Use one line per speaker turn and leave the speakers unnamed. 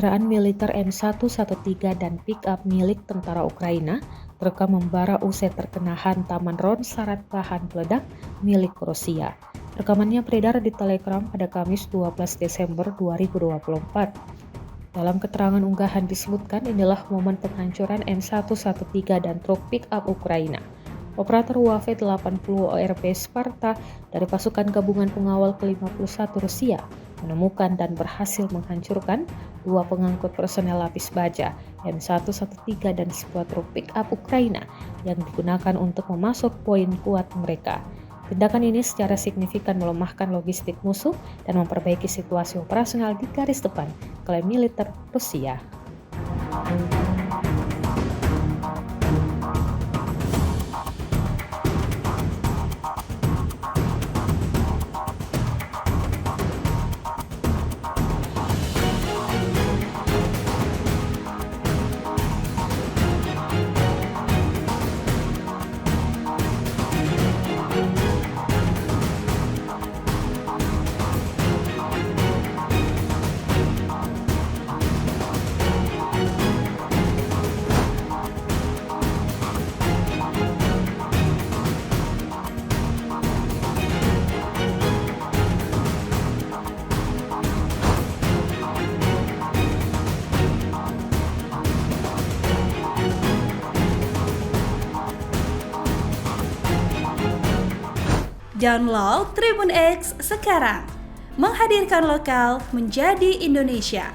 kendaraan militer M113 dan pick-up milik tentara Ukraina terekam membara usai terkena hantaman ron syarat bahan peledak milik Rusia. Rekamannya beredar di Telegram pada Kamis 12 Desember 2024. Dalam keterangan unggahan disebutkan inilah momen penghancuran M113 dan truk pick-up Ukraina. Operator UAV-80 ORP Sparta dari pasukan gabungan pengawal ke-51 Rusia menemukan dan berhasil menghancurkan dua pengangkut personel lapis baja M113 dan sebuah truk pick-up Ukraina yang digunakan untuk memasok poin kuat mereka. Tindakan ini secara signifikan melemahkan logistik musuh dan memperbaiki situasi operasional di garis depan, klaim militer Rusia.
Download Tribun X sekarang, menghadirkan lokal menjadi Indonesia.